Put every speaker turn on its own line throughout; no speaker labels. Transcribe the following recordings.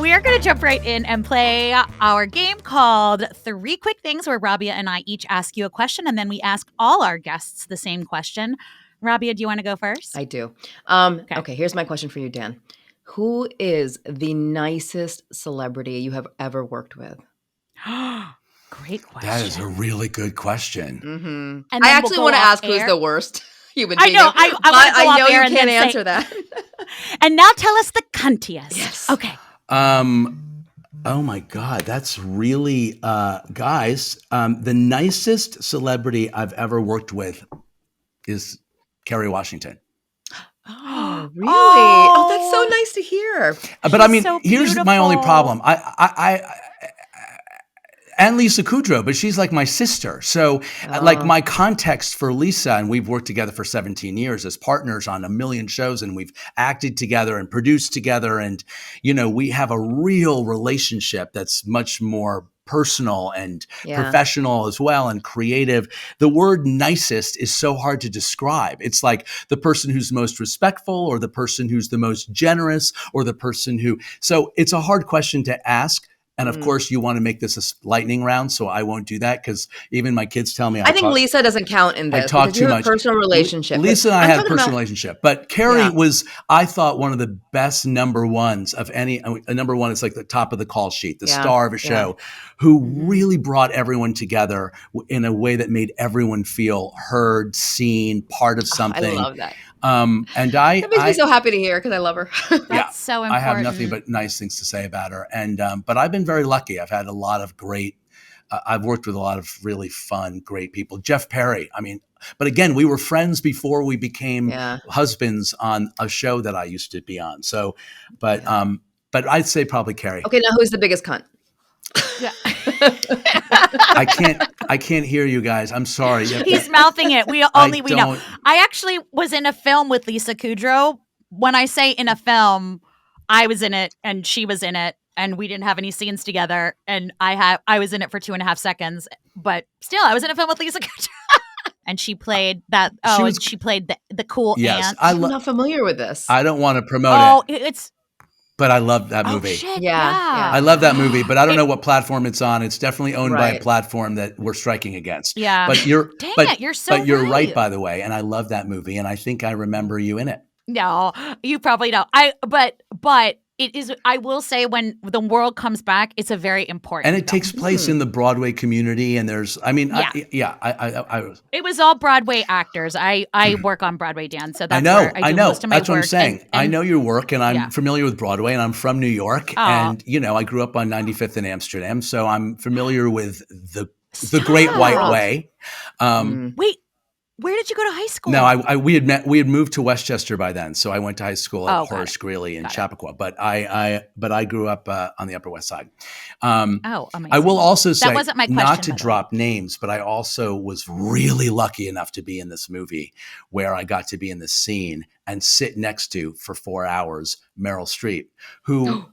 We are going to jump right in and play our game called Three Quick Things, where Rabia and I each ask you a question, and then we ask all our guests the same question. Rabia, do you want to go first?
I do. Okay, here's my question for you, Dan. Who is the nicest celebrity you have ever worked with?
Great question.
That is a really good question.
Mm-hmm.
And
I
then
actually
we'll
want to
go off
ask who's
air.
the worst human
I
being.
know. I
but
want to go
I
off
know
air
you
and
can't
then
answer
say,
that.
And now tell us the cuntiest.
Yes.
Okay.
Oh my God, that's really, guys, the nicest celebrity I've ever worked with is Kerry Washington.
Oh, really? Oh, that's so nice to hear.
But I mean,
so
here's my only
beautiful.
problem. And Lisa Kudrow, but she's like my sister. So like my context for Lisa, and we've worked together for 17 years as partners on a million shows, and we've acted together and produced together. And, you know, we have a real relationship that's much more personal and professional as well, and creative. The word nicest is so hard to describe. It's like the person who's most respectful, or the person who's the most generous, or the person who, so it's a hard question to ask. And of course, you want to make this a lightning round, so I won't do that, because even my kids tell me
I think Lisa doesn't count in this.
I talk too much.
Personal relationship.
Lisa and I had a personal relationship, but Kerry was, I thought, one of the best number ones of any. A number one is like the top of the call sheet, the star of a show, who really brought everyone together in a way that made everyone feel heard, seen, part of something.
I love that.
And that
makes me so happy to hear, because I love her.
That's so important.
I have nothing but nice things to say about her. And but I've been very lucky. I've had a lot of great. I've worked with a lot of really fun, great people. Jeff Perry. I mean, but again, we were friends before we became husbands on a show that I used to be on. So, but I'd say probably Kerry.
Okay, now who's the biggest cunt?
Yeah.
I can't hear you guys. I'm sorry.
He's mouthing it. We know. I actually was in a film with Lisa Kudrow. When I say in a film, I was in it and she was in it, and we didn't have any scenes together. And I was in it for 2.5 seconds, but still, I was in a film with Lisa Kudrow. And she played that. She played the cool aunt.
I'm not familiar with this.
I don't want to promote it. But I love that movie.
Oh, shit,
yeah.
I love that movie, but I don't know what platform it's on. It's definitely owned by a platform that we're striking against.
Yeah.
But you're
you're
right, by the way. And I love that movie, and I think I remember you in it.
No, you probably don't. But it is. I will say, when the world comes back, it's a very important.
And it takes place in the Broadway community, and there's. I mean,
It was all Broadway actors. I work on Broadway, Dan. So that's
I know.
where I do most of my
That's
work.
what I'm saying.
And
I know your work, and I'm familiar with Broadway, and I'm from New York, and I grew up on 95th in Amsterdam, so I'm familiar with the Great White Way.
Wait. Where did you go to high school?
No, we had moved to Westchester by then, so I went to high school at Horace Greeley in Chappaqua. But I grew up on the Upper West Side.
Amazing!
I will also say,
that wasn't my question,
not to drop names, but I also was really lucky enough to be in this movie, where I got to be in this scene and sit next to, for 4 hours, Meryl Streep, who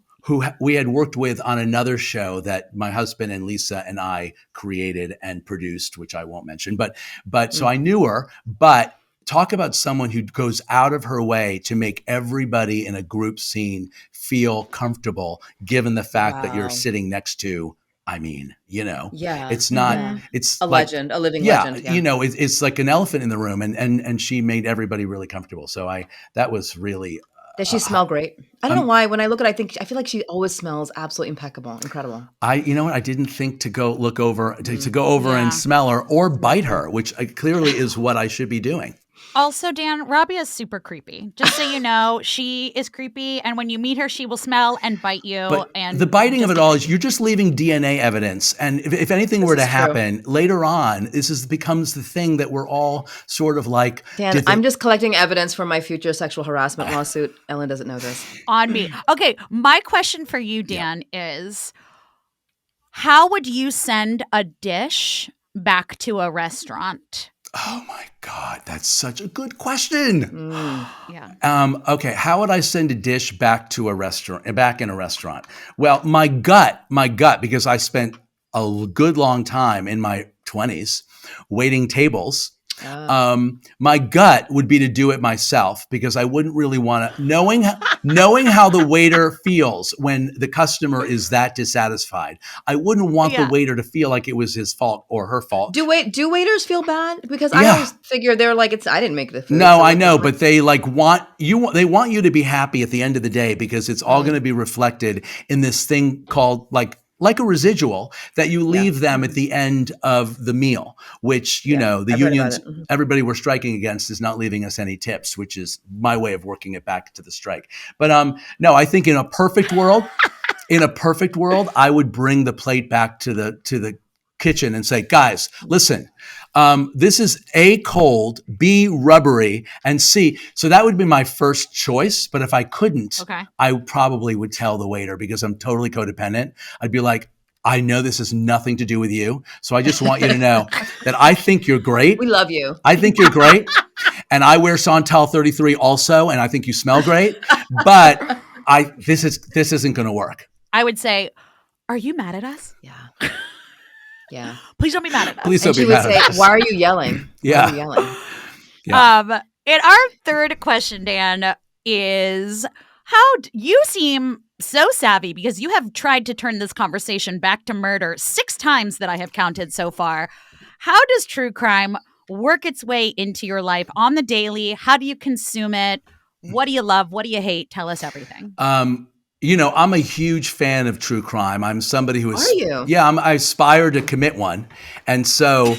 we had worked with on another show that my husband and Lisa and I created and produced, which I won't mention. But so I knew her. But talk about someone who goes out of her way to make everybody in a group scene feel comfortable, given the fact that you're sitting next to. I mean, it's not. It's
a legend, a living legend.
Yeah, it's like an elephant in the room, and she made everybody really comfortable. So that was really.
Does she smell great? I don't know why. When I look at it, I feel like she always smells absolutely impeccable, incredible.
You know what? I didn't think to go look over, to go over and smell her or bite her, which clearly is what I should be doing.
Also, Dan, Rabia is super creepy. Just so you know, she is creepy, and when you meet her, she will smell and bite you.
But the biting of it all is you're just leaving DNA evidence, and if anything were to happen later on, becomes the thing that we're all sort of like.
Dan, I'm just collecting evidence for my future sexual harassment lawsuit. Ellyn doesn't know this.
On me. Okay, my question for you, Dan, is how would you send a dish back to a restaurant?
Oh my God, that's such a good question.
Yeah.
Okay, how would I send a dish back in a restaurant? Well, my gut, because I spent a good long time in my 20s waiting tables. My gut would be to do it myself, because I wouldn't really want to, knowing knowing how the waiter feels when the customer is that dissatisfied, I wouldn't want the waiter to feel like it was his fault or her fault.
Do waiters feel bad? Because I always figure they're like, I didn't make the food.
No, so I know, but they like they want you to be happy at the end of the day, because it's all going to be reflected in this thing called like a residual that you leave them at the end of the meal, which, you know, the unions, everybody we're striking against is not leaving us any tips, which is my way of working it back to the strike. But no, I think in a perfect world, I would bring the plate back to the kitchen and say, guys, listen, this is A, cold, B, rubbery, and C. So that would be my first choice. But if I couldn't, I probably would tell the waiter, because I'm totally codependent. I'd be like, I know this has nothing to do with you. So I just want you to know that I think you're great.
We love you.
I think you're great. And I wear Santal 33 also. And I think you smell great. But this isn't going to work.
I would say, are you mad at us?
Yeah. Yeah.
Please don't be mad at us.
Please don't be mad at us.
Why are you yelling?
Yeah.
Why are you yelling?
Yeah. And our third question, Dan, is you seem so savvy, because you have tried to turn this conversation back to murder 6 times that I have counted so far. How does true crime work its way into your life on the daily? How do you consume it? What do you love? What do you hate? Tell us everything.
You know, I'm a huge fan of true crime. I'm somebody who is.
Are you?
Yeah, I aspire to commit one. And so,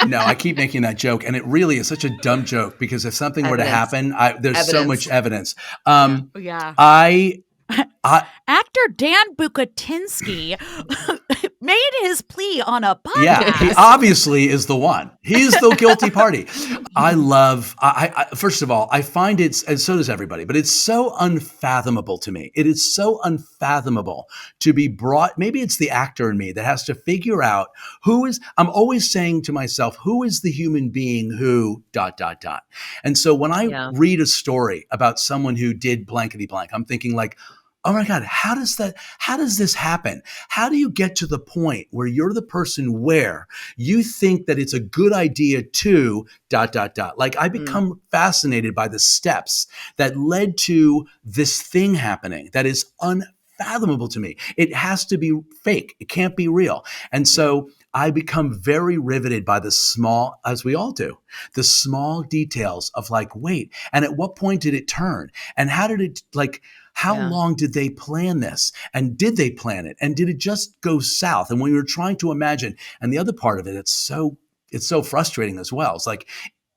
no, I keep making that joke. And it really is such a dumb joke, because if something were to happen, there's so much evidence.
Actor Dan Bucatinsky made his plea on a podcast.
Yeah, he obviously is the one. He's the guilty party. I first of all, I find it, and so does everybody, but it's so unfathomable to me. It is so unfathomable to be brought. Maybe it's the actor in me that has to figure out I'm always saying to myself, who is the human being who ... And so when I read a story about someone who did blankety blank, I'm thinking like, oh my God, how does this happen? How do you get to the point where you're the person where you think that it's a good idea to ... Like I become fascinated by the steps that led to this thing happening that is unfathomable to me. It has to be fake. It can't be real. And so I become very riveted by the small, as we all do, the small details of like, wait, and at what point did it turn? And how did it how long did they plan this? And did they plan it? And did it just go south? And when you're trying to imagine, and the other part of it, it's so frustrating as well. It's like,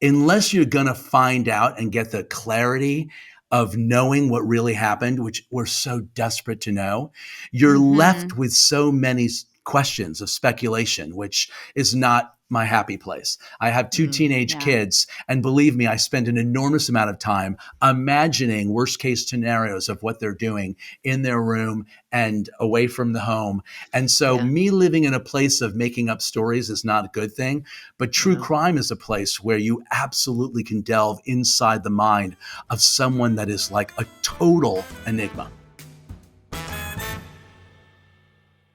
unless you're going to find out and get the clarity of knowing what really happened, which we're so desperate to know, you're left with so many questions of speculation, which is not my happy place. I have 2 teenage kids, and believe me, I spend an enormous amount of time imagining worst case scenarios of what they're doing in their room and away from the home. And so me living in a place of making up stories is not a good thing, but true crime is a place where you absolutely can delve inside the mind of someone that is like a total enigma.